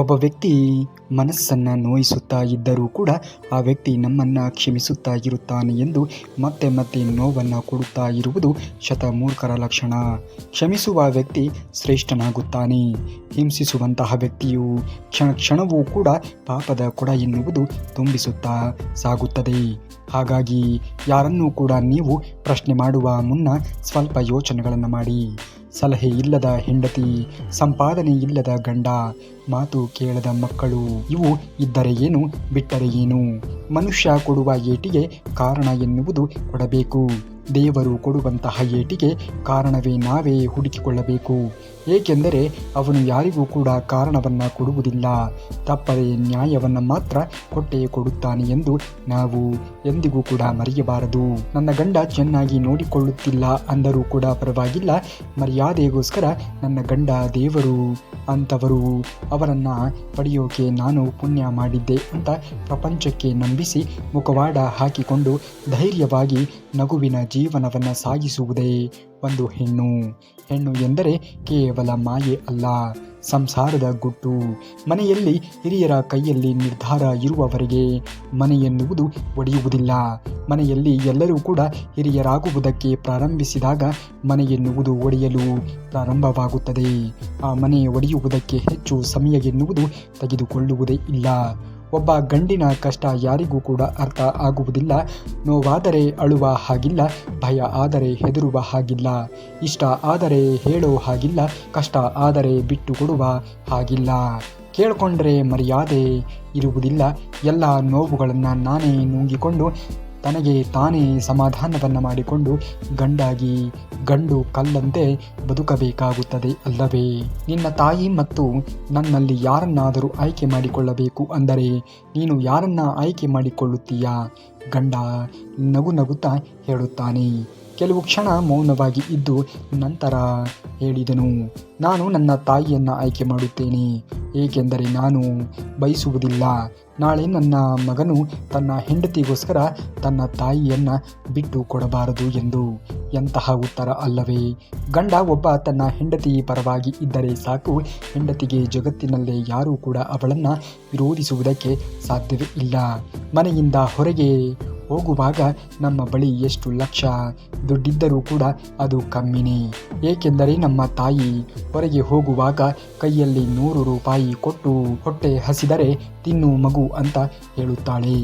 ಒಬ್ಬ ವ್ಯಕ್ತಿ ಮನಸ್ಸನ್ನು ನೋಯಿಸುತ್ತಾ ಇದ್ದರೂ ಕೂಡ ಆ ವ್ಯಕ್ತಿ ನಮ್ಮನ್ನು ಕ್ಷಮಿಸುತ್ತಾ ಇರುತ್ತಾನೆ ಎಂದು ಮತ್ತೆ ಮತ್ತೆ ನೋವನ್ನು ಕೊಡುತ್ತಾ ಇರುವುದು ಶತಮೂರ್ಖರ ಲಕ್ಷಣ. ಕ್ಷಮಿಸುವ ವ್ಯಕ್ತಿ ಶ್ರೇಷ್ಠನಾಗುತ್ತಾನೆ. ಹಿಂಸಿಸುವಂತಹ ವ್ಯಕ್ತಿಯು ಕ್ಷಣ ಕ್ಷಣವೂ ಕೂಡ ಪಾಪದ ಕೊಡ ಎನ್ನುವುದು ತುಂಬಿಸುತ್ತಾ ಸಾಗುತ್ತದೆ. ಹಾಗಾಗಿ ಯಾರನ್ನೂ ಕೂಡ ನೀವು ಪ್ರಶ್ನೆ ಮಾಡುವ ಮುನ್ನ ಸ್ವಲ್ಪ ಯೋಚನೆಗಳನ್ನು ಮಾಡಿ. ಸಲಹೆ ಇಲ್ಲದ ಹೆಂಡತಿ, ಸಂಪಾದನೆ ಇಲ್ಲದ ಗಂಡ, ಮಾತು ಕೇಳದ ಮಕ್ಕಳು ಇವು ಇದ್ದರೆ ಏನು, ಬಿಟ್ಟರೆ ಏನು? ಮನುಷ್ಯ ಕೊಡುವ ಏಟಿಗೆ ಕಾರಣ ಎನ್ನುವುದು ಕೊಡಬೇಕು. ದೇವರು ಕೊಡುವಂತಹ ಏಟಿಗೆ ಕಾರಣವೇ ನಾವೇ ಹುಡುಕಿಕೊಳ್ಳಬೇಕು. ಏಕೆಂದರೆ ಅವನು ಯಾರಿಗೂ ಕೂಡ ಕಾರಣವನ್ನು ಕೊಡುವುದಿಲ್ಲ, ತಪ್ಪದೆ ನ್ಯಾಯವನ್ನು ಮಾತ್ರ ಕೊಟ್ಟೇ ಕೊಡುತ್ತಾನೆ ಎಂದು ನಾವು ಎಂದಿಗೂ ಕೂಡ ಮರೆಯಬಾರದು. ನನ್ನ ಗಂಡ ಚೆನ್ನಾಗಿ ನೋಡಿಕೊಳ್ಳುತ್ತಿಲ್ಲ ಅಂದರೂ ಕೂಡ ಪರವಾಗಿಲ್ಲ, ಮರ್ಯಾದೆಗೋಸ್ಕರ ನನ್ನ ಗಂಡ ದೇವರು, ಅಂಥವರು ಅವರನ್ನು ಪಡೆಯೋಕೆ ನಾನು ಪುಣ್ಯ ಮಾಡಿದ್ದೆ ಅಂತ ಪ್ರಪಂಚಕ್ಕೆ ನಂಬಿಸಿ ಮುಖವಾಡ ಹಾಕಿಕೊಂಡು ಧೈರ್ಯವಾಗಿ ನಗುವಿನ ಜೀವನವನ್ನು ಸಾಗಿಸುವುದೇ ಒಂದು ಹೆಣ್ಣು. ಹೆಣ್ಣು ಎಂದರೆ ಕೇವಲ ಮಾಯೆ ಅಲ್ಲ, ಸಂಸಾರದ ಗುಟ್ಟು. ಮನೆಯಲ್ಲಿ ಹಿರಿಯರ ಕೈಯಲ್ಲಿ ನಿರ್ಧಾರ ಇರುವವರೆಗೆ ಮನೆ ಎನ್ನುವುದು ಒಡೆಯುವುದಿಲ್ಲ. ಮನೆಯಲ್ಲಿ ಎಲ್ಲರೂ ಕೂಡ ಹಿರಿಯರಾಗುವುದಕ್ಕೆ ಪ್ರಾರಂಭಿಸಿದಾಗ ಮನೆ ಎನ್ನುವುದು ಒಡೆಯಲು ಪ್ರಾರಂಭವಾಗುತ್ತದೆ. ಆ ಮನೆ ಒಡೆಯುವುದಕ್ಕೆ ಹೆಚ್ಚು ಸಮಯ ಎನ್ನುವುದು ತೆಗೆದುಕೊಳ್ಳುವುದೇ ಇಲ್ಲ. ಒಬ್ಬ ಗಂಡಿನ ಕಷ್ಟ ಯಾರಿಗೂ ಕೂಡ ಅರ್ಥ ಆಗುವುದಿಲ್ಲ. ನೋವಾದರೆ ಅಳುವ ಹಾಗಿಲ್ಲ, ಭಯ ಆದರೆ ಹೆದರುವ ಹಾಗಿಲ್ಲ, ಇಷ್ಟ ಆದರೆ ಹೇಳೋ ಹಾಗಿಲ್ಲ, ಕಷ್ಟ ಆದರೆ ಬಿಟ್ಟು ಕೊಡುವ ಹಾಗಿಲ್ಲ. ಕೇಳ್ಕೊಂಡ್ರೆ ಮರ್ಯಾದೆ ಇರುವುದಿಲ್ಲ. ಎಲ್ಲ ನೋವುಗಳನ್ನು ನಾನೇ ನುಂಗಿಕೊಂಡು ತನಗೆ ತಾನೇ ಸಮಾಧಾನವನ್ನು ಮಾಡಿಕೊಂಡು ಗಂಡಾಗಿ ಗಂಡು ಕಲ್ಲಂತೆ ಬದುಕಬೇಕಾಗುತ್ತದೆ ಅಲ್ಲವೇ? ನಿನ್ನ ತಾಯಿ ಮತ್ತು ನನ್ನಲ್ಲಿ ಯಾರನ್ನಾದರೂ ಆಯ್ಕೆ ಮಾಡಿಕೊಳ್ಳಬೇಕು ಅಂದರೆ ನೀನು ಯಾರನ್ನ ಆಯ್ಕೆ ಮಾಡಿಕೊಳ್ಳುತ್ತೀಯಾ? ಗಂಡ ನಗು ನಗುತ್ತಾ ಹೇಳುತ್ತಾನೆ. ಕೆಲವು ಕ್ಷಣ ಮೌನವಾಗಿ ಇದ್ದು ನಂತರ ಹೇಳಿದನು, ನಾನು ನನ್ನ ತಾಯಿಯನ್ನು ಆಯ್ಕೆ ಮಾಡುತ್ತೇನೆ. ಏಕೆಂದರೆ ನಾನು ಬಯಸುವುದಿಲ್ಲ ನಾಳೆ ನನ್ನ ಮಗನು ತನ್ನ ಹೆಂಡತಿಗೋಸ್ಕರ ತನ್ನ ತಾಯಿಯನ್ನು ಬಿಟ್ಟು ಕೊಡಬಾರದು ಎಂದು. ಎಂತಹ ಉತ್ತರ ಅಲ್ಲವೇ? ಗಂಡ ಒಬ್ಬ ತನ್ನ ಹೆಂಡತಿ ಪರವಾಗಿ ಇದ್ದರೆ ಸಾಕು. ಹೆಂಡತಿಗೆ ಜಗತ್ತಿನಲ್ಲೇ ಯಾರೂ ಕೂಡ ಅವಳನ್ನು ವಿರೋಧಿಸುವುದಕ್ಕೆ ಸಾಧ್ಯವೇ ಇಲ್ಲ. ಮನೆಯಿಂದ ಹೊರಗೆ ಹೋಗುವಾಗ ನಮ್ಮ ಬಳಿ ಎಷ್ಟು ಲಕ್ಷ ದುಡ್ಡಿದ್ದರೂ ಕೂಡ ಅದು ಕಮ್ಮಿನೇ. ಏಕೆಂದರೆ ನಮ್ಮ ತಾಯಿ ಹೊರಗೆ ಹೋಗುವಾಗ ಕೈಯಲ್ಲಿ 100 ರೂಪಾಯಿ ಕೊಟ್ಟು ಹೊಟ್ಟೆ ಹಸಿದರೆ ತಿನ್ನು ಮಗು ಅಂತ ಹೇಳುತ್ತಾಳೆ.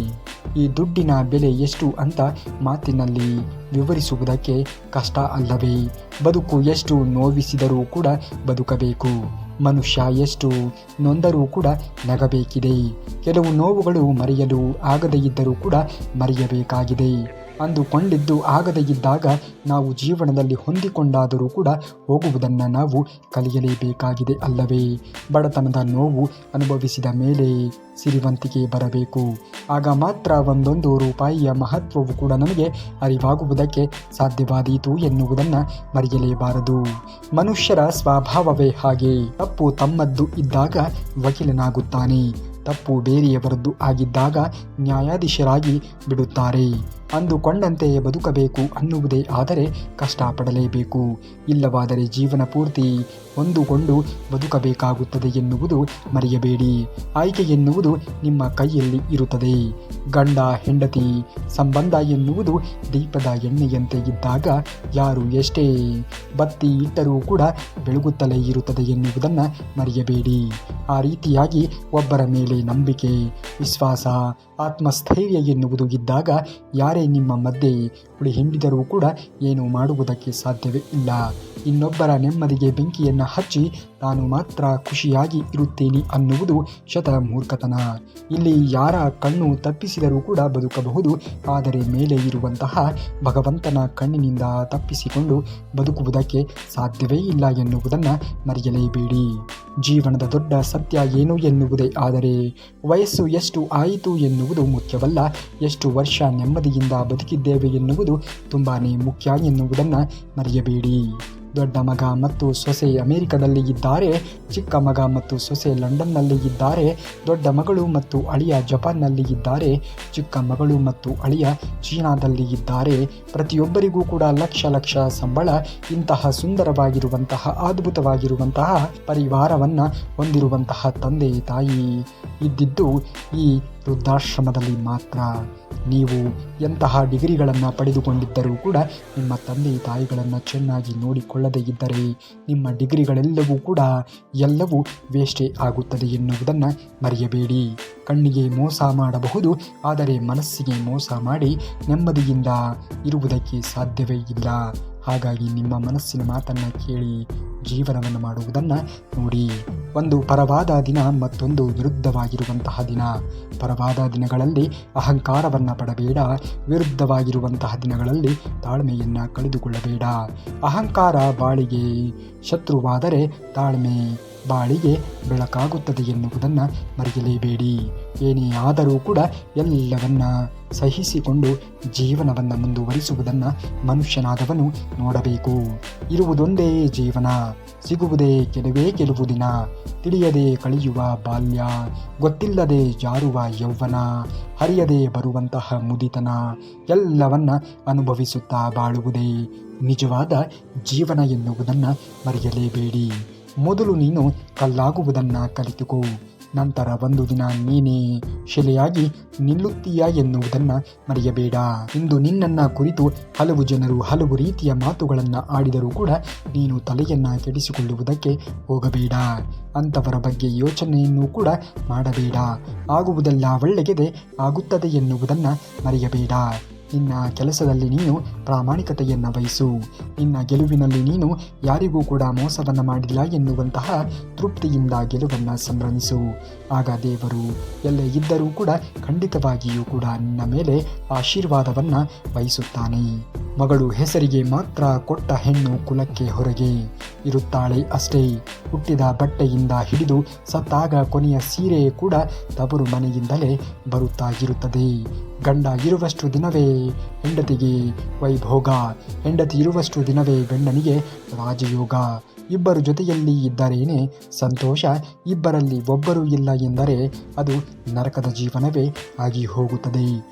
ಈ ದುಡ್ಡಿನ ಬೆಲೆ ಎಷ್ಟು ಅಂತ ಮಾತಿನಲ್ಲಿ ವಿವರಿಸುವುದಕ್ಕೆ ಕಷ್ಟ ಅಲ್ಲವೇ? ಬದುಕು ಎಷ್ಟು ನೋವಿಸಿದರೂ ಕೂಡ ಬದುಕಬೇಕು. ಮನುಷ್ಯ ಎಷ್ಟು ನೊಂದರೂ ಕೂಡ ನಗಬೇಕಿದೆ. ಕೆಲವು ನೋವುಗಳು ಮರೆಯಲು ಆಗದೇ ಇದ್ದರೂ ಕೂಡ ಮರೆಯಬೇಕಾಗಿದೆ. ಅಂದುಕೊಂಡಿದ್ದು ಆಗದೇ ಇದ್ದಾಗ ನಾವು ಜೀವನದಲ್ಲಿ ಹೊಂದಿಕೊಂಡಾದರೂ ಕೂಡ ಹೋಗುವುದನ್ನು ನಾವು ಕಲಿಯಲೇಬೇಕಾಗಿದೆ ಅಲ್ಲವೇ? ಬಡತನದ ನೋವು ಅನುಭವಿಸಿದ ಮೇಲೆ ಸಿರಿವಂತಿಕೆ ಬರಬೇಕು. ಆಗ ಮಾತ್ರ ಒಂದೊಂದು ರೂಪಾಯಿಯ ಮಹತ್ವವು ಕೂಡ ನಮಗೆ ಅರಿವಾಗುವುದಕ್ಕೆ ಸಾಧ್ಯವಾದೀತು ಎನ್ನುವುದನ್ನು ಮರೆಯಲೇಬಾರದು. ಮನುಷ್ಯರ ಸ್ವಭಾವವೇ ಹಾಗೆ. ತಪ್ಪು ತಮ್ಮದ್ದು ಇದ್ದಾಗ ವಕೀಲನಾಗುತ್ತಾನೆ, ತಪ್ಪು ಬೇರೆಯವರದ್ದು ಆಗಿದ್ದಾಗ ನ್ಯಾಯಾಧೀಶರಾಗಿ ಬಿಡುತ್ತಾರೆ. ಅಂದುಕೊಂಡಂತೆ ಬದುಕಬೇಕು ಅನ್ನುವುದೇ ಆದರೆ ಕಷ್ಟಪಡಲೇಬೇಕು. ಇಲ್ಲವಾದರೆ ಜೀವನ ಪೂರ್ತಿ ಹೊಂದಿಕೊಂಡು ಬದುಕಬೇಕಾಗುತ್ತದೆ ಎನ್ನುವುದು ಮರೆಯಬೇಡಿ. ಆಯ್ಕೆ ಎನ್ನುವುದು ನಿಮ್ಮ ಕೈಯಲ್ಲಿ ಇರುತ್ತದೆ. ಗಂಡ ಹೆಂಡತಿ ಸಂಬಂಧ ಎನ್ನುವುದು ದೀಪದ ಎಣ್ಣೆಯಂತೆ ಇದ್ದಾಗ ಯಾರು ಎಷ್ಟೇ ಬತ್ತಿ ಇಟ್ಟರೂ ಕೂಡ ಬೆಳಗುತ್ತಲೇ ಇರುತ್ತದೆ ಎನ್ನುವುದನ್ನು ಮರೆಯಬೇಡಿ. ಆ ರೀತಿಯಾಗಿ ಒಬ್ಬರ ಮೇಲೆ ನಂಬಿಕೆ, ವಿಶ್ವಾಸ, ಆತ್ಮಸ್ಥೈರ್ಯ ಎನ್ನುವುದು ಇದ್ದಾಗ ಯಾರೇ ನಿಮ್ಮ ಮಧ್ಯೆ ಹುಳಿ ಹಿಂಡಿದರೂ ಕೂಡ ಏನು ಮಾಡುವುದಕ್ಕೆ ಸಾಧ್ಯವೇ ಇಲ್ಲ. ಇನ್ನೊಬ್ಬರ ನೆಮ್ಮದಿಗೆ ಬೆಂಕಿಯನ್ನು ಹಚ್ಚಿ ನಾನು ಮಾತ್ರ ಖುಷಿಯಾಗಿ ಇರುತ್ತೇನೆ ಅನ್ನುವುದು ಶತ ಮೂರ್ಖತನ. ಇಲ್ಲಿ ಯಾರ ಕಣ್ಣು ತಪ್ಪಿಸಿದರೂ ಕೂಡ ಬದುಕಬಹುದು, ಆದರೆ ಮೇಲೆ ಇರುವಂತಹ ಭಗವಂತನ ಕಣ್ಣಿನಿಂದ ತಪ್ಪಿಸಿಕೊಂಡು ಬದುಕುವುದಕ್ಕೆ ಸಾಧ್ಯವೇ ಇಲ್ಲ ಎನ್ನುವುದನ್ನು ಮರೆಯಲೇಬೇಡಿ. ಜೀವನದ ದೊಡ್ಡ ಸತ್ಯ ಏನು ಎನ್ನುವುದೇ ಆದರೆ ವಯಸ್ಸು ಎಷ್ಟು ಆಯಿತು ಎನ್ನುವುದು ಮುಖ್ಯವಲ್ಲ, ಎಷ್ಟು ವರ್ಷ ನೆಮ್ಮದಿಯಿಂದ ಬದುಕಿದ್ದೇವೆ ಎನ್ನುವುದು ತುಂಬಾ ಮುಖ್ಯ ಎನ್ನುವುದನ್ನು ಮರೆಯಬೇಡಿ. ದೊಡ್ಡ ಮಗ ಮತ್ತು ಸೊಸೆ ಅಮೆರಿಕದಲ್ಲಿ ಇದ್ದಾರೆ, ಚಿಕ್ಕ ಮಗ ಮತ್ತು ಸೊಸೆ ಲಂಡನ್ನಲ್ಲಿ ಇದ್ದಾರೆ, ದೊಡ್ಡ ಮಗಳು ಮತ್ತು ಅಳಿಯ ಜಪಾನ್ನಲ್ಲಿ ಇದ್ದಾರೆ, ಚಿಕ್ಕ ಮಗಳು ಮತ್ತು ಅಳಿಯ ಚೀನಾದಲ್ಲಿ ಇದ್ದಾರೆ. ಪ್ರತಿಯೊಬ್ಬರಿಗೂ ಕೂಡ ಲಕ್ಷ ಲಕ್ಷ ಸಂಬಳ. ಇಂತಹ ಸುಂದರವಾಗಿರುವಂತಹ ಅದ್ಭುತವಾಗಿರುವಂತಹ ಪರಿವಾರವನ್ನು ಹೊಂದಿರುವಂತಹ ತಂದೆ ತಾಯಿ ಇದ್ದಿದ್ದು ಈ ವೃದ್ಧಾಶ್ರಮದಲ್ಲಿ ಮಾತ್ರ. ನೀವು ಎಂತಹ ಡಿಗ್ರಿಗಳನ್ನು ಪಡೆದುಕೊಂಡಿದ್ದರೂ ಕೂಡ ನಿಮ್ಮ ತಂದೆ ತಾಯಿಗಳನ್ನು ಚೆನ್ನಾಗಿ ನೋಡಿಕೊಳ್ಳದೇ ಇದ್ದರೆ ನಿಮ್ಮ ಡಿಗ್ರಿಗಳೆಲ್ಲವೂ ಕೂಡ ಎಲ್ಲವೂ ವೇಸ್ಟೇ ಆಗುತ್ತದೆ ಎನ್ನುವುದನ್ನು ಮರೆಯಬೇಡಿ. ಕಣ್ಣಿಗೆ ಮೋಸ ಮಾಡಬಹುದು, ಆದರೆ ಮನಸ್ಸಿಗೆ ಮೋಸ ಮಾಡಿ ನೆಮ್ಮದಿಯಿಂದ ಇರುವುದಕ್ಕೆ ಸಾಧ್ಯವೇ ಇಲ್ಲ. ಹಾಗಾಗಿ ನಿಮ್ಮ ಮನಸ್ಸಿನ ಮಾತನ್ನು ಕೇಳಿ ಜೀವನವನ್ನು ಮಾಡುವುದನ್ನು ನೋಡಿ. ಒಂದು ಪರವಾದ ದಿನ ಮತ್ತೊಂದು ವಿರುದ್ಧವಾಗಿರುವಂತಹ ದಿನ. ಪರವಾದ ದಿನಗಳಲ್ಲಿ ಅಹಂಕಾರವನ್ನು ಪಡಬೇಡ, ವಿರುದ್ಧವಾಗಿರುವಂತಹ ದಿನಗಳಲ್ಲಿ ತಾಳ್ಮೆಯನ್ನು ಕಳೆದುಕೊಳ್ಳಬೇಡ. ಅಹಂಕಾರ ಬಾಳಿಗೆ ಶತ್ರುವಾದರೆ ತಾಳ್ಮೆ ಬಾಳಿಗೆ ಬೆಳಕಾಗುತ್ತದೆ ಎನ್ನುವುದನ್ನು ಮರೆಯಲೇಬೇಡಿ. ಏನೇ ಆದರೂ ಕೂಡ ಎಲ್ಲವನ್ನ ಸಹಿಸಿಕೊಂಡು ಜೀವನವನ್ನು ಮುಂದುವರಿಸುವುದನ್ನು ಮನುಷ್ಯನಾದವನು ನೋಡಬೇಕು. ಇರುವುದೊಂದೇ ಜೀವನ, ಸಿಗುವುದೇ ಕೆಲವು ದಿನ, ತಿಳಿಯದೆ ಕಳೆಯುವ ಬಾಲ್ಯ, ಗೊತ್ತಿಲ್ಲದೆ ಜಾರುವ ಯೌವನ, ಹರಿಯದೆ ಬರುವಂತಹ ಮುದಿತನ, ಎಲ್ಲವನ್ನ ಅನುಭವಿಸುತ್ತಾ ಬಾಳುವುದೇ ನಿಜವಾದ ಜೀವನ ಎನ್ನುವುದನ್ನು ಮರೆಯಲೇಬೇಡಿ. ಮೊದಲು ನೀನು ಕಲ್ಲಾಗುವುದನ್ನು ಕಲಿತುಕೋ, ನಂತರ ಒಂದು ದಿನ ನೀನೇ ಶಿಲೆಯಾಗಿ ನಿಲ್ಲುತ್ತೀಯ ಎನ್ನುವುದನ್ನು ಮರೆಯಬೇಡ. ಇಂದು ನಿನ್ನನ್ನು ಕುರಿತು ಹಲವು ಜನರು ಹಲವು ರೀತಿಯ ಮಾತುಗಳನ್ನು ಆಡಿದರೂ ಕೂಡ ನೀನು ತಲೆಯನ್ನು ಕೆಡಿಸಿಕೊಳ್ಳುವುದಕ್ಕೆ ಹೋಗಬೇಡ. ಅಂಥವರ ಬಗ್ಗೆ ಯೋಚನೆಯನ್ನು ಕೂಡ ಮಾಡಬೇಡ. ಆಗುವುದೆಲ್ಲ ಒಳ್ಳೆಯದೇ ಆಗುತ್ತದೆ ಎನ್ನುವುದನ್ನು ಮರೆಯಬೇಡ. ನಿನ್ನ ಕೆಲಸದಲ್ಲಿ ನೀನು ಪ್ರಾಮಾಣಿಕತೆಯನ್ನು ವಹಿಸು. ನಿನ್ನ ಗೆಲುವಿನಲ್ಲಿ ನೀನು ಯಾರಿಗೂ ಕೂಡ ಮೋಸವನ್ನು ಮಾಡಿಲ್ಲ ಎನ್ನುವಂತಹ ತೃಪ್ತಿಯಿಂದ ಗೆಲುವನ್ನು ಸಂಭ್ರಮಿಸು. ಆಗ ದೇವರು ಎಲ್ಲೇ ಇದ್ದರೂ ಕೂಡ ಖಂಡಿತವಾಗಿಯೂ ಕೂಡ ನಿನ್ನ ಮೇಲೆ ಆಶೀರ್ವಾದವನ್ನು ವಹಿಸುತ್ತಾನೆ. ಮಗಳು ಹೆಸರಿಗೆ ಮಾತ್ರ ಕೊಟ್ಟ ಹೆಣ್ಣು ಕುಲಕ್ಕೆ ಹೊರಗೆ ಇರುತ್ತಾಳೆ ಅಷ್ಟೇ. ಹುಟ್ಟಿದ ಬಟ್ಟೆಯಿಂದ ಹಿಡಿದು ಸತ್ತಾಗ ಕೊನೆಯ ಸೀರೆ ಕೂಡ ತವರು ಮನೆಯಿಂದಲೇ ಬರುತ್ತಾ ಇರುತ್ತದೆ. ಗಂಡ ಇರುವಷ್ಟು ದಿನವೇ ಹೆಂಡತಿಗೆ ವೈಭೋಗ, ಹೆಂಡತಿ ಇರುವಷ್ಟು ದಿನವೇ ಗಂಡನಿಗೆ ರಾಜಯೋಗ. ಇಬ್ಬರು ಜೊತೆಯಲ್ಲಿ ಇದ್ದರೇನೆ ಸಂತೋಷ, ಇಬ್ಬರಲ್ಲಿ ಒಬ್ಬರು ಇಲ್ಲ ಎಂದರೆ ಅದು ನರಕದ ಜೀವನವೇ ಆಗಿ ಹೋಗುತ್ತದೆ.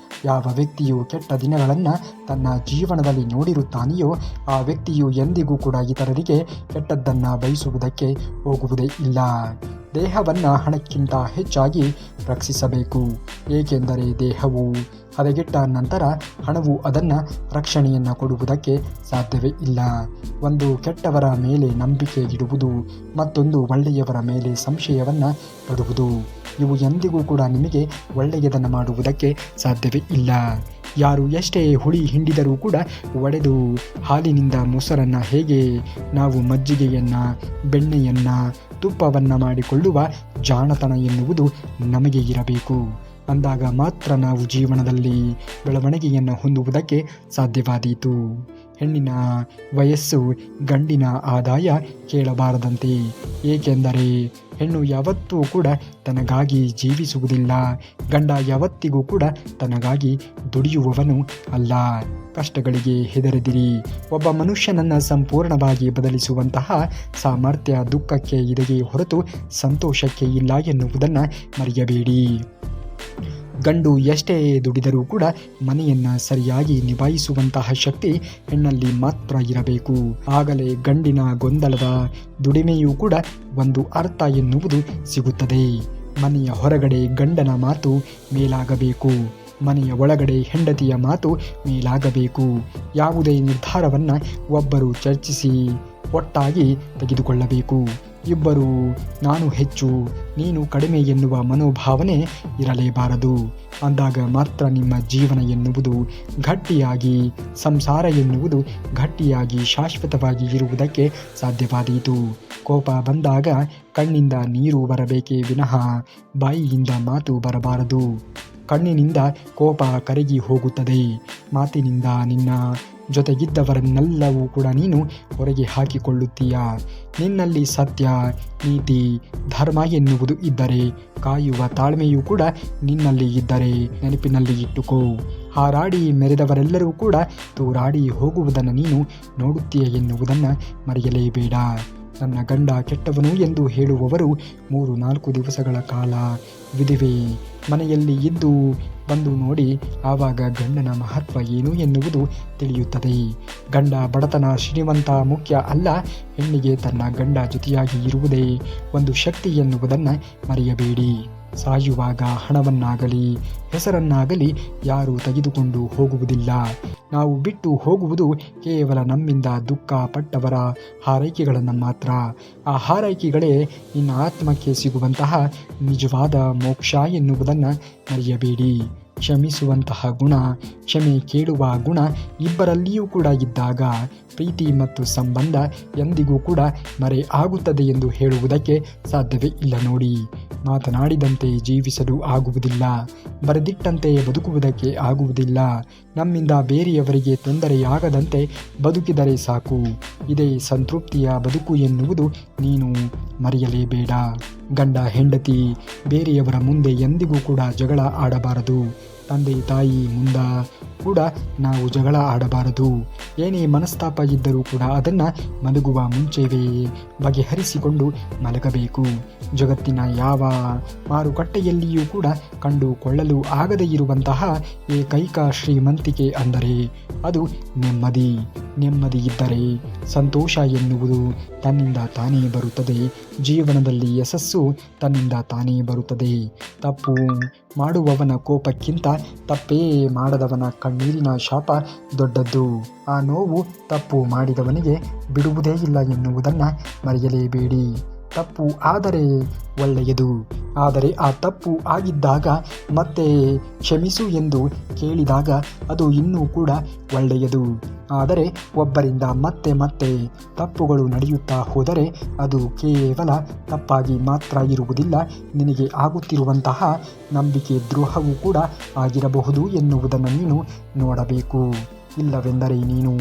ಯಾವ ವ್ಯಕ್ತಿಯು ಕೆಟ್ಟ ದಿನಗಳನ್ನು ತನ್ನ ಜೀವನದಲ್ಲಿ ನೋಡಿರುತ್ತಾನೆಯೋ ಆ ವ್ಯಕ್ತಿಯು ಎಂದಿಗೂ ಕೂಡ ಇತರರಿಗೆ ಕೆಟ್ಟದ್ದನ್ನು ಬಯಸುವುದಕ್ಕೆ ಹೋಗುವುದೇ ಇಲ್ಲ. ದೇಹವನ್ನು ಹಣಕ್ಕಿಂತ ಹೆಚ್ಚಾಗಿ ರಕ್ಷಿಸಬೇಕು, ಏಕೆಂದರೆ ದೇಹವು ಹದಗೆಟ್ಟ ನಂತರ ಹಣವು ಅದನ್ನು ರಕ್ಷಣೆಯನ್ನು ಕೊಡುವುದಕ್ಕೆ ಸಾಧ್ಯವೇ ಇಲ್ಲ. ಒಂದು ಕೆಟ್ಟವರ ಮೇಲೆ ನಂಬಿಕೆ ಇಡುವುದು, ಮತ್ತೊಂದು ಒಳ್ಳೆಯವರ ಮೇಲೆ ಸಂಶಯವನ್ನು ಪಡುವುದು, ಇವು ಎಂದಿಗೂ ಕೂಡ ನಿಮಗೆ ಒಳ್ಳೆಯದನ್ನು ಮಾಡುವುದಕ್ಕೆ ಸಾಧ್ಯವೇ ಇಲ್ಲ. ಯಾರು ಎಷ್ಟೇ ಹುಳಿ ಹಿಂಡಿದರೂ ಕೂಡ ಒಡೆದು ಹಾಲಿನಿಂದ ಮೊಸರನ್ನು ಹೇಗೆ ನಾವು ಮಜ್ಜಿಗೆಯನ್ನು, ಬೆಣ್ಣೆಯನ್ನು, ತುಪ್ಪವನ್ನು ಮಾಡಿಕೊಳ್ಳುವ ಜಾಣತನ ಎನ್ನುವುದು ನಮಗೆ ಇರಬೇಕು. ಅಂದಾಗ ಮಾತ್ರ ನಾವು ಜೀವನದಲ್ಲಿ ಬೆಳವಣಿಗೆಯನ್ನು ಹೊಂದುವುದಕ್ಕೆ ಸಾಧ್ಯವಾದೀತು. ಹೆಣ್ಣಿನ ವಯಸ್ಸು ಗಂಡಿನ ಆದಾಯ ಕೇಳಬಾರದಂತೆ, ಏಕೆಂದರೆ ಹೆಣ್ಣು ಯಾವತ್ತೂ ಕೂಡ ತನಗಾಗಿ ಜೀವಿಸುವುದಿಲ್ಲ, ಗಂಡ ಯಾವತ್ತಿಗೂ ಕೂಡ ತನಗಾಗಿ ದುಡಿಯುವವನು ಅಲ್ಲ. ಕಷ್ಟಗಳಿಗೆ ಹೆದರದಿರಿ. ಒಬ್ಬ ಮನುಷ್ಯನನ್ನು ಸಂಪೂರ್ಣವಾಗಿ ಬದಲಿಸುವಂತಹ ಸಾಮರ್ಥ್ಯ ದುಃಖಕ್ಕೆ ಇದೆಯೇ ಹೊರತು ಸಂತೋಷಕ್ಕೆ ಇಲ್ಲ ಎನ್ನುವುದನ್ನು ಮರೆಯಬೇಡಿ. ಗಂಡು ಎಷ್ಟೇ ದುಡಿದರೂ ಕೂಡ ಮನೆಯನ್ನು ಸರಿಯಾಗಿ ನಿಭಾಯಿಸುವಂತಹ ಶಕ್ತಿ ಹೆಣ್ಣಲ್ಲಿ ಮಾತ್ರ ಇರಬೇಕು. ಆಗಲೇ ಗಂಡಿನ ಗೊಂದಲದ ದುಡಿಮೆಯೂ ಕೂಡ ಒಂದು ಅರ್ಥ ಎನ್ನುವುದು ಸಿಗುತ್ತದೆ. ಮನೆಯ ಹೊರಗಡೆ ಗಂಡನ ಮಾತು ಮೇಲಾಗಬೇಕು, ಮನೆಯ ಒಳಗಡೆ ಹೆಂಡತಿಯ ಮಾತು ಮೇಲಾಗಬೇಕು. ಯಾವುದೇ ನಿರ್ಧಾರವನ್ನು ಒಬ್ಬರು ಚರ್ಚಿಸಿ ಒಟ್ಟಾಗಿ ತೆಗೆದುಕೊಳ್ಳಬೇಕು. ಇಬ್ಬರು ನಾನು ಹೆಚ್ಚು ನೀನು ಕಡಿಮೆ ಎನ್ನುವ ಮನೋಭಾವನೆ ಇರಲೇಬಾರದು. ಅಂದಾಗ ಮಾತ್ರ ನಿಮ್ಮ ಜೀವನ ಎನ್ನುವುದು ಗಟ್ಟಿಯಾಗಿ, ಸಂಸಾರ ಎನ್ನುವುದು ಗಟ್ಟಿಯಾಗಿ ಶಾಶ್ವತವಾಗಿ ಇರುವುದಕ್ಕೆ ಸಾಧ್ಯವಾದೀತು. ಕೋಪ ಬಂದಾಗ ಕಣ್ಣಿಂದ ನೀರು ಬರಬೇಕೇ ವಿನಃ ಬಾಯಿಯಿಂದ ಮಾತು ಬರಬಾರದು. ಕಣ್ಣಿನಿಂದ ಕೋಪ ಕರಗಿ ಹೋಗುತ್ತದೆ, ಮಾತಿನಿಂದ ನಿನ್ನ ಜೊತೆಗಿದ್ದವರನ್ನೆಲ್ಲವೂ ಕೂಡ ನೀನು ಹೊರಗೆ ಹಾಕಿಕೊಳ್ಳುತ್ತೀಯ. ನಿನ್ನಲ್ಲಿ ಸತ್ಯ, ನೀತಿ, ಧರ್ಮ ಎನ್ನುವುದು ಇದ್ದರೆ, ಕಾಯುವ ತಾಳ್ಮೆಯೂ ಕೂಡ ನಿನ್ನಲ್ಲಿ ಇದ್ದರೆ ನೆನಪಿನಲ್ಲಿ ಇಟ್ಟುಕೋ. ಹಾರಾಡಿ ಮೆರೆದವರೆಲ್ಲರೂ ಕೂಡ ತೂರಾಡಿ ಹೋಗುವುದನ್ನು ನೀನು ನೋಡುತ್ತೀಯ ಎನ್ನುವುದನ್ನು ಮರೆಯಲೇಬೇಡ. ನನ್ನ ಗಂಡ ಕೆಟ್ಟವನು ಎಂದು ಹೇಳುವವರು 3-4 ದಿವಸಗಳ ಕಾಲ ವಿಧಿವೆ ಮನೆಯಲ್ಲಿ ಇದ್ದು ಬಂದು ನೋಡಿ, ಆವಾಗ ಗಂಡನ ಮಹತ್ವ ಏನು ಎನ್ನುವುದು ತಿಳಿಯುತ್ತದೆ. ಗಂಡ ಬಡತನ ಶ್ರೀಮಂತ ಮುಖ್ಯ ಅಲ್ಲ, ಹೆಣ್ಣಿಗೆ ತನ್ನ ಗಂಡ ಜೊತೆಯಾಗಿ ಇರುವುದೇ ಒಂದು ಶಕ್ತಿ ಎನ್ನುವುದನ್ನು ಮರೆಯಬೇಡಿ. ಸಾಯುವಾಗ ಹಣವನ್ನಾಗಲಿ ಹೆಸರನ್ನಾಗಲಿ ಯಾರೂ ತೆಗೆದುಕೊಂಡು ಹೋಗುವುದಿಲ್ಲ. ನಾವು ಬಿಟ್ಟು ಹೋಗುವುದು ಕೇವಲ ನಮ್ಮಿಂದ ದುಃಖ ಪಟ್ಟವರ ಹಾರೈಕೆಗಳನ್ನು ಮಾತ್ರ. ಆ ಹಾರೈಕೆಗಳೇ ನಿನ್ನ ಆತ್ಮಕ್ಕೆ ಸಿಗುವಂತಹ ನಿಜವಾದ ಮೋಕ್ಷ ಎನ್ನುವುದನ್ನು ಮರೆಯಬೇಡಿ. ಕ್ಷಮಿಸುವಂತಹ ಗುಣ, ಕ್ಷಮೆ ಕೇಳುವ ಗುಣ ಇಬ್ಬರಲ್ಲಿಯೂ ಕೂಡ ಇದ್ದಾಗ ಪ್ರೀತಿ ಮತ್ತು ಸಂಬಂಧ ಎಂದಿಗೂ ಕೂಡ ಮರೆ ಆಗುತ್ತದೆ ಎಂದು ಹೇಳುವುದಕ್ಕೆ ಸಾಧ್ಯವೇ ಇಲ್ಲ ನೋಡಿ. ಮಾತನಾಡಿದಂತೆ ಜೀವಿಸಲು ಆಗುವುದಿಲ್ಲ, ಬರೆದಿಟ್ಟಂತೆ ಬದುಕುವುದಕ್ಕೆ ಆಗುವುದಿಲ್ಲ. ನಮ್ಮಿಂದ ಬೇರೆಯವರಿಗೆ ತೊಂದರೆಯಾಗದಂತೆ ಬದುಕಿದರೆ ಸಾಕು. ಇದೇ ಸಂತೃಪ್ತಿಯ ಬದುಕು ಎನ್ನುವುದು ನೀನು ಮರೆಯಲೇಬೇಡ. ಗಂಡ ಹೆಂಡತಿ ಬೇರೆಯವರ ಮುಂದೆ ಎಂದಿಗೂ ಕೂಡ ಜಗಳ ಆಡಬಾರದು. ತಂದೆ ತಾಯಿ ಮುಂದ ಕೂಡ ನಾವು ಜಗಳ ಆಡಬಾರದು. ಏನೇ ಮನಸ್ತಾಪ ಇದ್ದರೂ ಕೂಡ ಅದನ್ನು ಮಲಗುವ ಮುಂಚೆವೇ ಬಗೆಹರಿಸಿಕೊಂಡು ಮಲಗಬೇಕು. ಜಗತ್ತಿನ ಯಾವ ಮಾರುಕಟ್ಟೆಯಲ್ಲಿಯೂ ಕೂಡ ಕಂಡುಕೊಳ್ಳಲು ಆಗದೇ ಇರುವಂತಹ ಏಕೈಕ ಶ್ರೀಮಂತಿಕೆ ಅಂದರೆ ಅದು ನೆಮ್ಮದಿ. ನೆಮ್ಮದಿ ಇದ್ದರೆ ಸಂತೋಷ ಎನ್ನುವುದು ತನ್ನಿಂದ ತಾನೇ ಬರುತ್ತದೆ. ಜೀವನದಲ್ಲಿ ಯಶಸ್ಸು ತನ್ನಿಂದ ತಾನೇ ಬರುತ್ತದೆ. ತಪ್ಪು ಮಾಡುವವನ ಕೋಪಕ್ಕಿಂತ ತಪ್ಪೇ ಮಾಡದವನ ಕಣ್ಣೀರಿನ ಶಾಪ ದೊಡ್ಡದ್ದು. ಆ ನೋವು ತಪ್ಪು ಮಾಡಿದವನಿಗೆ ಬಿಡುವುದೇ ಇಲ್ಲ ಎನ್ನುವುದನ್ನು ಮರೆಯಲೇಬೇಡಿ. ತಪ್ಪು ಆದರೆ ಒಳ್ಳೆಯದು, ಆದರೆ ಆ ತಪ್ಪು ಆಗಿದ್ದಾಗ ಮತ್ತೆ ಕ್ಷಮಿಸು ಎಂದು ಕೇಳಿದಾಗ ಅದು ಇನ್ನೂ ಕೂಡ ಒಳ್ಳೆಯದು. ಆದರೆ ಒಬ್ಬರಿಂದ ಮತ್ತೆ ಮತ್ತೆ ತಪ್ಪುಗಳು ನಡೆಯುತ್ತಾ ಹೋದರೆ ಅದು ಕೇವಲ ತಪ್ಪಾಗಿ ಮಾತ್ರ ಇರುವುದಿಲ್ಲ, ನಿನಗೆ ಆಗುತ್ತಿರುವಂತಹ ನಂಬಿಕೆ ದ್ರೋಹವೂ ಕೂಡ ಆಗಿರಬಹುದು ಎನ್ನುವುದನ್ನು ನೀನು ನೋಡಬೇಕು. ಇಲ್ಲವೆಂದರೆ ನೀನು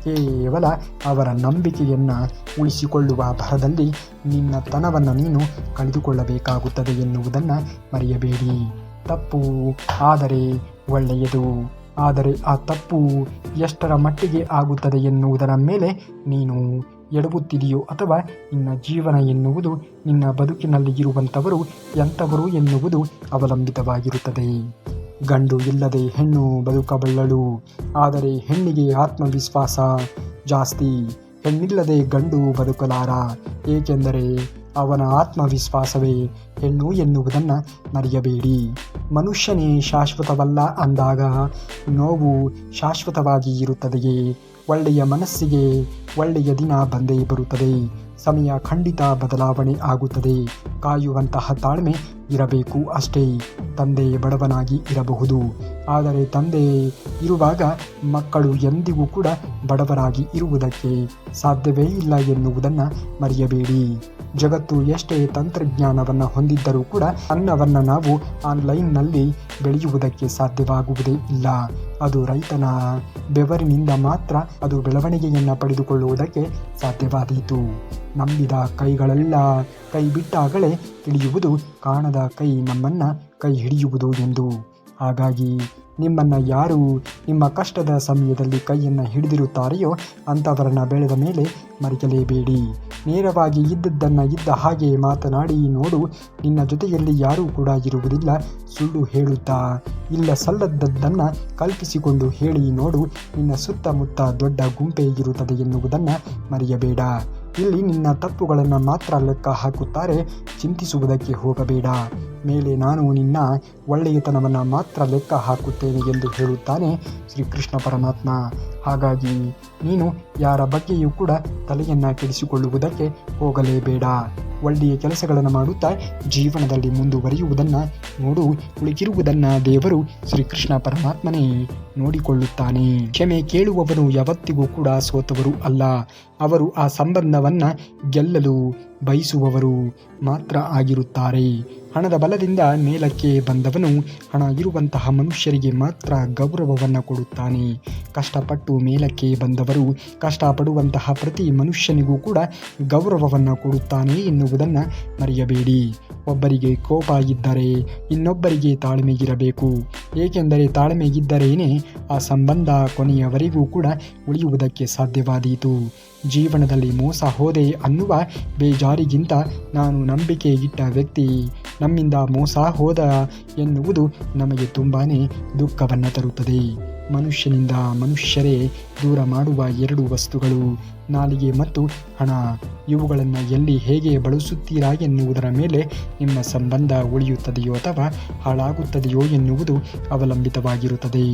ಕೇವಲ ಅವರ ನಂಬಿಕೆಯನ್ನು ಉಳಿಸಿಕೊಳ್ಳುವ ಭರದಲ್ಲಿ ನಿನ್ನ ತನವನ್ನು ನೀನು ಕಳೆದುಕೊಳ್ಳಬೇಕಾಗುತ್ತದೆ ಎನ್ನುವುದನ್ನು ಮರೆಯಬೇಡಿ. ತಪ್ಪು ಆದರೆ ಒಳ್ಳೆಯದು, ಆದರೆ ಆ ತಪ್ಪು ಎಷ್ಟರ ಮಟ್ಟಿಗೆ ಆಗುತ್ತದೆ ಎನ್ನುವುದರ ಮೇಲೆ ನೀನು ಎಡವುತ್ತಿದೆಯೋ ಅಥವಾ ನಿನ್ನ ಜೀವನ ಎನ್ನುವುದು, ನಿನ್ನ ಬದುಕಿನಲ್ಲಿ ಇರುವಂಥವರು ಎಂಥವರು ಎನ್ನುವುದು ಅವಲಂಬಿತವಾಗಿರುತ್ತದೆ. ಗಂಡು ಇಲ್ಲದೆ ಹೆಣ್ಣು ಬದುಕಬಲ್ಲಳು, ಆದರೆ ಹೆಣ್ಣಿಗೆ ಆತ್ಮವಿಶ್ವಾಸ ಜಾಸ್ತಿ. ಹೆಣ್ಣಿಲ್ಲದೆ ಗಂಡು ಬದುಕಲಾರ, ಏಕೆಂದರೆ ಅವನ ಆತ್ಮವಿಶ್ವಾಸವೇ ಹೆಣ್ಣು ಎನ್ನುವುದನ್ನು ಮರೆಯಬೇಡಿ. ಮನುಷ್ಯನೇ ಶಾಶ್ವತವಲ್ಲ ಅಂದಾಗ ನೋವು ಶಾಶ್ವತವಾಗಿ ಇರುತ್ತದೆಯೇ? ಒಳ್ಳೆಯ ಮನಸ್ಸಿಗೆ ಒಳ್ಳೆಯ ದಿನ ಬಂದೇ ಬರುತ್ತದೆ. ಸಮಯ ಖಂಡಿತ ಬದಲಾವಣೆ ಆಗುತ್ತದೆ. ಕಾಯುವಂತಹ ತಾಳ್ಮೆ ಇರಬೇಕು ಅಷ್ಟೇ. ತಂದೆ ಬಡವನಾಗಿ ಇರಬಹುದು, ಆದರೆ ತಂದೆ ಇರುವಾಗ ಮಕ್ಕಳು ಎಂದಿಗೂ ಕೂಡ ಬಡವರಾಗಿ ಇರುವುದಕ್ಕೆ ಸಾಧ್ಯವೇ ಇಲ್ಲ ಎನ್ನುವುದನ್ನು ಮರೆಯಬೇಡಿ. ಜಗತ್ತು ಎಷ್ಟೇ ತಂತ್ರಜ್ಞಾನವನ್ನು ಹೊಂದಿದ್ದರೂ ಕೂಡ ಅನ್ನವನ್ನು ನಾವು ಆನ್ಲೈನ್ನಲ್ಲಿ ಬೆಳೆಯುವುದಕ್ಕೆ ಸಾಧ್ಯವಾಗುವುದೇ ಇಲ್ಲ. ಅದು ರೈತನ ಬೆವರಿನಿಂದ ಮಾತ್ರ ಅದು ಬೆಳವಣಿಗೆಯನ್ನು ಪಡೆದುಕೊಳ್ಳುವುದಕ್ಕೆ ಸಾಧ್ಯವಾದೀತು. ನಂಬಿದ ಕೈಗಳೆಲ್ಲ ಕೈ ಬಿಟ್ಟಾಗಲೇ ತಿಳಿಯುವುದು ಕಾಣದ ಕೈ ನಮ್ಮನ್ನು ಕೈ ಹಿಡಿಯುವುದು ಎಂದು. ಹಾಗಾಗಿ ನಿಮ್ಮನ್ನು ಯಾರು ನಿಮ್ಮ ಕಷ್ಟದ ಸಮಯದಲ್ಲಿ ಕೈಯನ್ನು ಹಿಡಿದಿರುತ್ತಾರೆಯೋ ಅಂಥವರನ್ನು ಬೆಳೆದ ಮೇಲೆ ಮರೆಯಲೇಬೇಡಿ. ನೇರವಾಗಿ ಇದ್ದದ್ದನ್ನು ಇದ್ದ ಹಾಗೆ ಮಾತನಾಡಿ ನೋಡು, ನಿನ್ನ ಜೊತೆಯಲ್ಲಿ ಯಾರೂ ಕೂಡ ಇರುವುದಿಲ್ಲ. ಸುಳ್ಳು ಹೇಳುತ್ತಾ ಇಲ್ಲ ಸಲ್ಲದ್ದನ್ನು ಕಲ್ಪಿಸಿಕೊಂಡು ಹೇಳಿ ನೋಡು, ನಿನ್ನ ಸುತ್ತಮುತ್ತ ದೊಡ್ಡ ಗುಂಪೇ ಇರುತ್ತದೆ ಎನ್ನುವುದನ್ನು ಮರೆಯಬೇಡ. ಇಲ್ಲಿ ನಿನ್ನ ತಪ್ಪುಗಳನ್ನು ಮಾತ್ರ ಲೆಕ್ಕ ಹಾಕುತ್ತಾರೆ, ಚಿಂತಿಸುವುದಕ್ಕೆ ಹೋಗಬೇಡ. ಮೇಲೆ ನಾನು ನಿನ್ನ ಒಳ್ಳೆಯತನವನ್ನು ಮಾತ್ರ ಲೆಕ್ಕ ಹಾಕುತ್ತೇನೆ ಎಂದು ಹೇಳುತ್ತಾನೆ ಶ್ರೀಕೃಷ್ಣ ಪರಮಾತ್ಮ. ಹಾಗಾಗಿ ನೀನು ಯಾರ ಬಗ್ಗೆಯೂ ಕೂಡ ತಲೆಯನ್ನು ಕೆಡಿಸಿಕೊಳ್ಳುವುದಕ್ಕೆ ಹೋಗಲೇಬೇಡ. ಒಳ್ಳೆಯ ಕೆಲಸಗಳನ್ನು ಮಾಡುತ್ತಾ ಜೀವನದಲ್ಲಿ ಮುಂದುವರಿಯುವುದನ್ನು ನೋಡು. ಉಳಿದಿರುವುದನ್ನು ದೇವರು ಶ್ರೀಕೃಷ್ಣ ಪರಮಾತ್ಮನೇ ನೋಡಿಕೊಳ್ಳುತ್ತಾನೆ. ಕ್ಷಮೆ ಕೇಳುವವನು ಯಾವತ್ತಿಗೂ ಕೂಡ ಸೋತವರು ಅಲ್ಲ. ಅವರು ಆ ಸಂಬಂಧವನ್ನು ಗೆಲ್ಲಲು ಬಯಸುವವರು ಮಾತ್ರ ಆಗಿರುತ್ತಾರೆ. ಹಣದ ಬಲದಿಂದ ಮೇಲಕ್ಕೆ ಬಂದವನು ಹಣ ಇರುವಂತಹ ಮನುಷ್ಯರಿಗೆ ಮಾತ್ರ ಗೌರವವನ್ನು ಕೊಡುತ್ತಾನೆ. ಕಷ್ಟಪಟ್ಟು ಮೇಲಕ್ಕೆ ಬಂದವರು ಕಷ್ಟಪಡುವಂತಹ ಪ್ರತಿ ಮನುಷ್ಯನಿಗೂ ಕೂಡ ಗೌರವವನ್ನು ಕೊಡುತ್ತಾನೆ ಎನ್ನುವುದನ್ನು ಮರೆಯಬೇಡಿ. ಒಬ್ಬರಿಗೆ ಕೋಪ ಇದ್ದರೆ ಇನ್ನೊಬ್ಬರಿಗೆ ತಾಳ್ಮೆ ಇರಬೇಕು. ಏಕೆಂದರೆ ತಾಳ್ಮೆ ಇದ್ದರೇನೆ ಆ ಸಂಬಂಧ ಕೊನೆಯವರೆಗೂ ಕೂಡ ಉಳಿಯುವುದಕ್ಕೆ ಸಾಧ್ಯವಾದೀತು. ಜೀವನದಲ್ಲಿ ಮೋಸ ಹೋದೆ ಅನ್ನುವ ಬೇಜಾರಿಗಿಂತ ನಾನು ನಂಬಿಕೆ ಇಟ್ಟ ವ್ಯಕ್ತಿ ನಮ್ಮಿಂದ ಮೋಸ ಹೋದ ಎನ್ನುವುದು ನಮಗೆ ತುಂಬಾ ದುಃಖವನ್ನು ತರುತ್ತದೆ. ಮನುಷ್ಯನಿಂದ ಮನುಷ್ಯರೇ ದೂರ ಮಾಡುವ ಎರಡು ವಸ್ತುಗಳು ನಾಲಿಗೆ ಮತ್ತು ಹಣ. ಇವುಗಳನ್ನು ಎಲ್ಲಿ ಹೇಗೆ ಬಳಸುತ್ತೀರಾ ಎನ್ನುವುದರ ಮೇಲೆ ನಿಮ್ಮ ಸಂಬಂಧ ಉಳಿಯುತ್ತದೆಯೋ ಅಥವಾ ಹಾಳಾಗುತ್ತದೆಯೋ ಎನ್ನುವುದು ಅವಲಂಬಿತವಾಗಿರುತ್ತದೆ.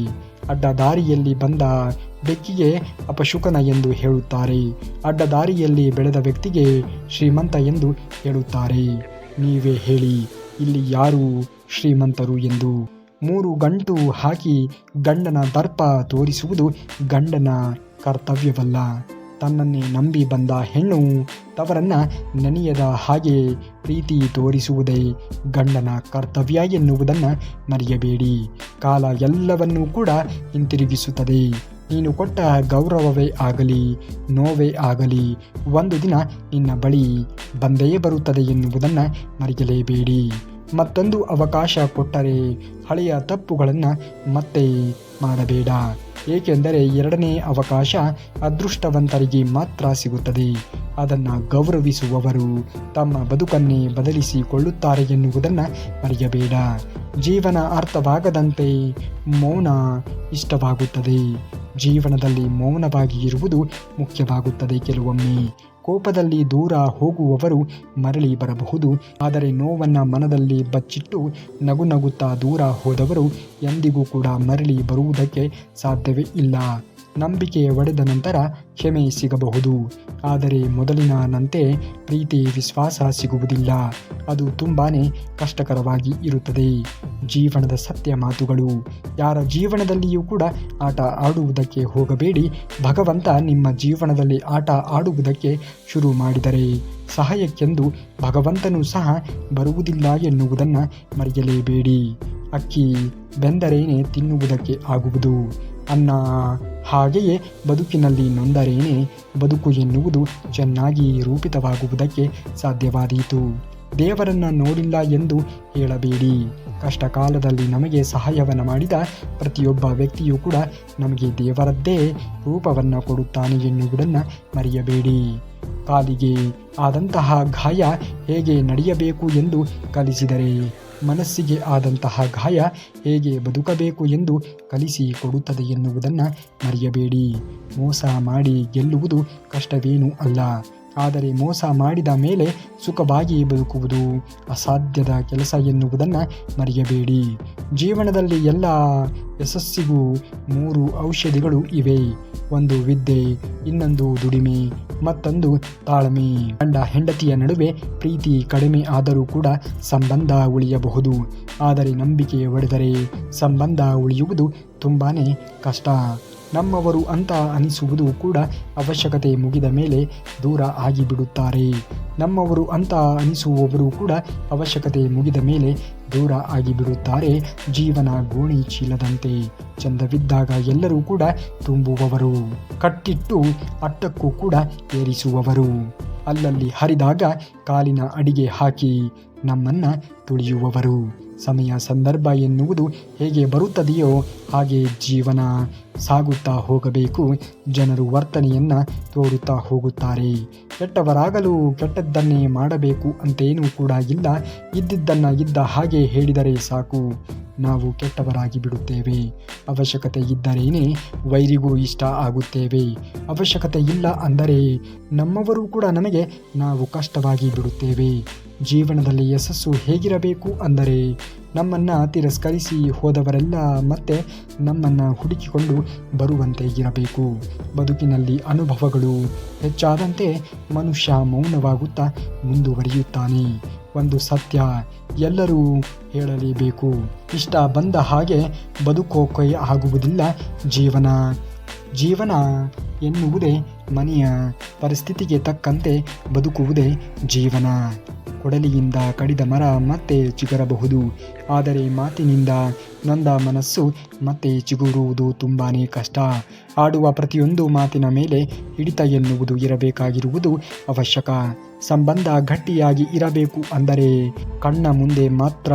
ಅಡ್ಡ ದಾರಿಯಲ್ಲಿ ಬಂದ ಬೆಕ್ಕಿಗೆ ಅಪಶುಕನ ಎಂದು ಹೇಳುತ್ತಾರೆ. ಅಡ್ಡ ದಾರಿಯಲ್ಲಿ ಬೆಳೆದ ವ್ಯಕ್ತಿಗೆ ಶ್ರೀಮಂತ ಎಂದು ಹೇಳುತ್ತಾರೆ. ನೀವೇ ಹೇಳಿ, ಇಲ್ಲಿ ಯಾರು ಶ್ರೀಮಂತರು ಎಂದು? 3 ಗಂಟು ಹಾಕಿ ಗಂಡನ ದರ್ಪ ತೋರಿಸುವುದು ಗಂಡನ ಕರ್ತವ್ಯವಲ್ಲ. ತನ್ನನ್ನೇ ನಂಬಿ ಬಂದ ಹೆಣ್ಣು ತವರನ್ನ ನೆನೆಯದ ಹಾಗೆ ಪ್ರೀತಿ ತೋರಿಸುವುದೇ ಗಂಡನ ಕರ್ತವ್ಯ ಎನ್ನುವುದನ್ನು ಮರೆಯಬೇಡಿ. ಕಾಲ ಎಲ್ಲವನ್ನೂ ಕೂಡ ಹಿಂತಿರುಗಿಸುತ್ತದೆ. ನೀನು ಕೊಟ್ಟ ಗೌರವವೇ ಆಗಲಿ ನೋವೇ ಆಗಲಿ ಒಂದು ದಿನ ನಿನ್ನ ಬಳಿ ಬಂದೇ ಬರುತ್ತದೆ ಎನ್ನುವುದನ್ನು ಮರೆಯಲೇಬೇಡಿ. ಮತ್ತೊಂದು ಅವಕಾಶ ಕೊಟ್ಟರೆ ಹಳೆಯ ತಪ್ಪುಗಳನ್ನು ಮತ್ತೆ ಮಾಡಬೇಡ. ಏಕೆಂದರೆ ಎರಡನೇ ಅವಕಾಶ ಅದೃಷ್ಟವಂತರಿಗೆ ಮಾತ್ರ ಸಿಗುತ್ತದೆ. ಅದನ್ನು ಗೌರವಿಸುವವರು ತಮ್ಮ ಬದುಕನ್ನೇ ಬದಲಿಸಿಕೊಳ್ಳುತ್ತಾರೆ ಎನ್ನುವುದನ್ನು ಮರೆಯಬೇಡ. ಜೀವನ ಅರ್ಥವಾಗದಂತೆ ಮೌನ ಇಷ್ಟವಾಗುತ್ತದೆ. ಜೀವನದಲ್ಲಿ ಮೌನವಾಗಿ ಇರುವುದು ಮುಖ್ಯವಾಗುತ್ತದೆ. ಕೆಲವೊಮ್ಮೆ ಕೋಪದಲ್ಲಿ ದೂರ ಹೋಗುವವರು ಮರಳಿ ಬರಬಹುದು. ಆದರೆ ನೋವನ್ನು ಮನದಲ್ಲಿ ಬಚ್ಚಿಟ್ಟು ನಗುತ್ತಾ ದೂರ ಹೋದವರು ಎಂದಿಗೂ ಕೂಡ ಮರಳಿ ಬರುವುದಕ್ಕೆ ಸಾಧ್ಯವೇ ಇಲ್ಲ. ನಂಬಿಕೆ ಒಡೆದ ನಂತರ ಕ್ಷಮೆ ಸಿಗಬಹುದು, ಆದರೆ ಮೊದಲಿನಂತೆ ಪ್ರೀತಿ ವಿಶ್ವಾಸ ಸಿಗುವುದಿಲ್ಲ. ಅದು ತುಂಬಾ ಕಷ್ಟಕರವಾಗಿ ಇರುತ್ತದೆ. ಜೀವನದ ಸತ್ಯ ಮಾತುಗಳು. ಯಾರ ಜೀವನದಲ್ಲಿಯೂ ಕೂಡ ಆಟ ಆಡುವುದಕ್ಕೆ ಹೋಗಬೇಡಿ. ಭಗವಂತ ನಿಮ್ಮ ಜೀವನದಲ್ಲಿ ಆಟ ಆಡುವುದಕ್ಕೆ ಶುರು ಮಾಡಿದರೆ ಸಹಾಯಕ್ಕೆಂದು ಭಗವಂತನೂ ಸಹ ಬರುವುದಿಲ್ಲ ಎನ್ನುವುದನ್ನು ಮರೆಯಲೇಬೇಡಿ. ಅಕ್ಕಿ ಬೆಂದರೇನೆ ತಿನ್ನುವುದಕ್ಕೆ ಆಗುವುದು. ಅನ್ನ ಹಾಗೆಯೇ ಬದುಕಿನಲ್ಲಿ ನೊಂದರೇನೆ ಬದುಕು ಎನ್ನುವುದು ಚೆನ್ನಾಗಿ ರೂಪಿತವಾಗುವುದಕ್ಕೆ ಸಾಧ್ಯವಾದೀತು. ದೇವರನ್ನು ನೋಡಿಲ್ಲ ಎಂದು ಹೇಳಬೇಡಿ. ಕಷ್ಟ ಕಾಲದಲ್ಲಿ ನಮಗೆ ಸಹಾಯವನ್ನು ಮಾಡಿದ ಪ್ರತಿಯೊಬ್ಬ ವ್ಯಕ್ತಿಯೂ ಕೂಡ ನಮಗೆ ದೇವರದ್ದೇ ರೂಪವನ್ನು ಕೊಡುತ್ತಾನೆ ಎನ್ನುವುದನ್ನು ಮರೆಯಬೇಡಿ. ಕಾಲಿಗೆ ಆದಂತಹ ಗಾಯ ಹೇಗೆ ನಡೆಯಬೇಕು ಎಂದು ಕಲಿಸಿದರೆ ಮನಸ್ಸಿಗೆ ಆದಂತಹ ಗಾಯ ಹೇಗೆ ಬದುಕಬೇಕು ಎಂದು ಕಲಿಸಿ ಕೊಡುತ್ತದೆ ಎನ್ನುವುದನ್ನು ಮರೆಯಬೇಡಿ. ಮೋಸ ಮಾಡಿ ಗೆಲ್ಲುವುದು ಕಷ್ಟವೇನೂ ಅಲ್ಲ, ಆದರೆ ಮೋಸ ಮಾಡಿದ ಮೇಲೆ ಸುಖವಾಗಿ ಬದುಕುವುದು ಅಸಾಧ್ಯದ ಕೆಲಸ ಎನ್ನುವುದನ್ನು ಮರೆಯಬೇಡಿ. ಜೀವನದಲ್ಲಿ ಎಲ್ಲ ಯಶಸ್ಸಿಗೂ 3 ಔಷಧಿಗಳು ಇವೆ. ಒಂದು ವಿದ್ಯೆ, ಇನ್ನೊಂದು ದುಡಿಮೆ, ಮತ್ತೊಂದು ತಾಳ್ಮೆ. ಗಂಡ ಹೆಂಡತಿಯ ನಡುವೆ ಪ್ರೀತಿ ಕಡಿಮೆ ಆದರೂ ಕೂಡ ಸಂಬಂಧ ಉಳಿಯಬಹುದು. ಆದರೆ ನಂಬಿಕೆ ಒಡೆದರೆ ಸಂಬಂಧ ಉಳಿಯುವುದು ತುಂಬಾ ಕಷ್ಟ. ನಮ್ಮವರು ಅಂತ ಅನಿಸುವುದು ಕೂಡ ಅವಶ್ಯಕತೆ ಮುಗಿದ ಮೇಲೆ ದೂರ ಆಗಿಬಿಡುತ್ತಾರೆ. ನಮ್ಮವರು ಅಂತ ಅನಿಸುವವರು ಕೂಡ ಅವಶ್ಯಕತೆ ಮುಗಿದ ಮೇಲೆ ದೂರ ಆಗಿಬಿಡುತ್ತಾರೆ. ಜೀವನ ಗೋಣಿ ಚೀಲದಂತೆ, ಚಂದವಿದ್ದಾಗ ಎಲ್ಲರೂ ಕೂಡ ತುಂಬುವವರು, ಕಟ್ಟಿಟ್ಟು ಅಟ್ಟಕ್ಕೂ ಕೂಡ ಏರಿಸುವವರು, ಅಲ್ಲಲ್ಲಿ ಹರಿದಾಗ ಕಾಲಿನ ಅಡಿಗೆ ಹಾಕಿ ನಮ್ಮನ್ನು ತುಳಿಯುವವರು. ಸಮಯ ಸಂದರ್ಭ ಎನ್ನುವುದು ಹೇಗೆ ಬರುತ್ತದೆಯೋ ಹಾಗೆ ಜೀವನ ಸಾಗುತ್ತಾ ಹೋಗಬೇಕು. ಜನರು ವರ್ತನೆಯನ್ನು ತೋರುತ್ತಾ ಹೋಗುತ್ತಾರೆ. ಕೆಟ್ಟವರಾಗಲು ಕೆಟ್ಟದ್ದನ್ನೇ ಮಾಡಬೇಕು ಅಂತೇನೂ ಕೂಡ ಇಲ್ಲ. ಇದ್ದಿದ್ದನ್ನು ಇದ್ದ ಹಾಗೆ ಹೇಳಿದರೆ ಸಾಕು, ನಾವು ಕೆಟ್ಟವರಾಗಿ ಬಿಡುತ್ತೇವೆ. ಅವಶ್ಯಕತೆ ಇದ್ದರೇನೆ ವೈರಿಗೂ ಇಷ್ಟ ಆಗುತ್ತೇವೆ. ಅವಶ್ಯಕತೆ ಇಲ್ಲ ಅಂದರೆ ನಮ್ಮವರು ಕೂಡ ನಮಗೆ ನಾವು ಕಷ್ಟವಾಗಿ ಬಿಡುತ್ತೇವೆ. ಜೀವನದಲ್ಲಿ ಯಶಸ್ಸು ಹೇಗಿರಬೇಕು ಅಂದರೆ ನಮ್ಮನ್ನು ತಿರಸ್ಕರಿಸಿ ಹೋದವರೆಲ್ಲ ಮತ್ತೆ ನಮ್ಮನ್ನು ಹುಡುಕಿಕೊಂಡು ಬರುವಂತೆ ಇರಬೇಕು. ಬದುಕಿನಲ್ಲಿ ಅನುಭವಗಳು ಹೆಚ್ಚಾದಂತೆ ಮನುಷ್ಯ ಮೌನವಾಗುತ್ತಾ ಮುಂದುವರಿಯುತ್ತಾನೆ. ಒಂದು ಸತ್ಯ ಎಲ್ಲರೂ ಹೇಳಲೇಬೇಕು. ಇಷ್ಟ ಬಂದ ಹಾಗೆ ಬದುಕೋಕೆ ಆಗುವುದಿಲ್ಲ. ಜೀವನ ಎನ್ನುವುದೇ ಮನೆಯ ಪರಿಸ್ಥಿತಿಗೆ ತಕ್ಕಂತೆ ಬದುಕುವುದೇ ಜೀವನ. ಕೊಡಲಿಯಿಂದ ಕಡಿದ ಮರ ಮತ್ತೆ ಚಿಗುರಬಹುದು, ಆದರೆ ಮಾತಿನಿಂದ ನೊಂದ ಮನಸ್ಸು ಮತ್ತೆ ಚಿಗುರುವುದು ತುಂಬಾನೇ ಕಷ್ಟ. ಆಡುವ ಪ್ರತಿಯೊಂದು ಮಾತಿನ ಮೇಲೆ ಹಿಡಿತ ಎನ್ನುವುದು ಇರಬೇಕಾಗಿರುವುದು ಅವಶ್ಯಕ. ಸಂಬಂಧ ಗಟ್ಟಿಯಾಗಿ ಇರಬೇಕು ಅಂದರೆ ಕಣ್ಣ ಮುಂದೆ ಮಾತ್ರ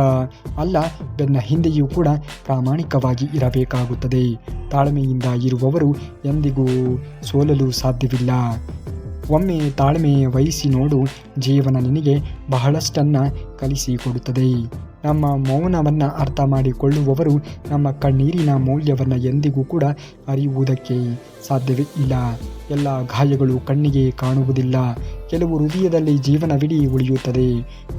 ಅಲ್ಲ, ಬೆನ್ನ ಹಿಂದೆಯೂ ಕೂಡ ಪ್ರಾಮಾಣಿಕವಾಗಿ ಇರಬೇಕಾಗುತ್ತದೆ. ತಾಳ್ಮೆಯಿಂದ ಇರುವವರು ಎಂದಿಗೂ ಸೋಲಲು ಸಾಧ್ಯವಿಲ್ಲ. ಒಮ್ಮೆ ತಾಳ್ಮೆ ವಹಿಸಿ ನೋಡು, ಜೀವನ ನಿನಗೆ ಬಹಳಷ್ಟನ್ನು ಕಲಿಸಿಕೊಡುತ್ತದೆ. ನಮ್ಮ ಮೌನವನ್ನು ಅರ್ಥ ಮಾಡಿಕೊಳ್ಳುವವರು ನಮ್ಮ ಕಣ್ಣೀರಿನ ಮೌಲ್ಯವನ್ನು ಎಂದಿಗೂ ಕೂಡ ಅರಿಯುವುದಕ್ಕೆ ಸಾಧ್ಯವೇ ಇಲ್ಲ. ಎಲ್ಲ ಗಾಯಗಳು ಕಣ್ಣಿಗೆ ಕಾಣುವುದಿಲ್ಲ. ಕೆಲವು ಹೃದಯದಲ್ಲಿ ಜೀವನವಿಡೀ ಉಳಿಯುತ್ತದೆ,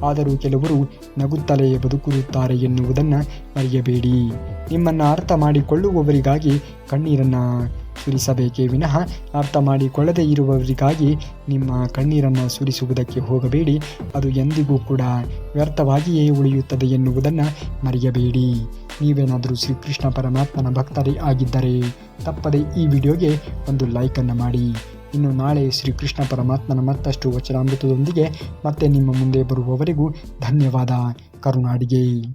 ಆದರೂ ಕೆಲವರು ನಗುತ್ತಲೇ ಬದುಕುತ್ತಾರೆ ಎನ್ನುವುದನ್ನು ಮರೆಯಬೇಡಿ. ನಿಮ್ಮನ್ನು ಅರ್ಥ ಮಾಡಿಕೊಳ್ಳುವವರಿಗಾಗಿ ಕಣ್ಣೀರನ್ನು ಸುರಿಸಬೇಕೇ ವಿನಃ ಅರ್ಥ ಮಾಡಿಕೊಳ್ಳದೇ ಇರುವವರಿಗಾಗಿ ನಿಮ್ಮ ಕಣ್ಣೀರನ್ನು ಸುರಿಸುವುದಕ್ಕೆ ಹೋಗಬೇಡಿ. ಅದು ಎಂದಿಗೂ ಕೂಡ ವ್ಯರ್ಥವಾಗಿಯೇ ಉಳಿಯುತ್ತದೆ ಎನ್ನುವುದನ್ನು ಮರೆಯಬೇಡಿ. ನೀವೇನಾದರೂ ಶ್ರೀಕೃಷ್ಣ ಪರಮಾತ್ಮನ ಭಕ್ತರೇ ಆಗಿದ್ದರೆ ತಪ್ಪದೆ ಈ ವಿಡಿಯೋಗೆ ಒಂದು ಲೈಕನ್ನು ಮಾಡಿ. ಇನ್ನು ನಾಳೆ ಶ್ರೀಕೃಷ್ಣ ಪರಮಾತ್ಮನ ಮತ್ತಷ್ಟು ವಚನಾಮೃತದೊಂದಿಗೆ ಮತ್ತೆ ನಿಮ್ಮ ಮುಂದೆ ಬರುವವರೆಗೂ ಧನ್ಯವಾದ. ಕರುನಾಡಿಗೆ.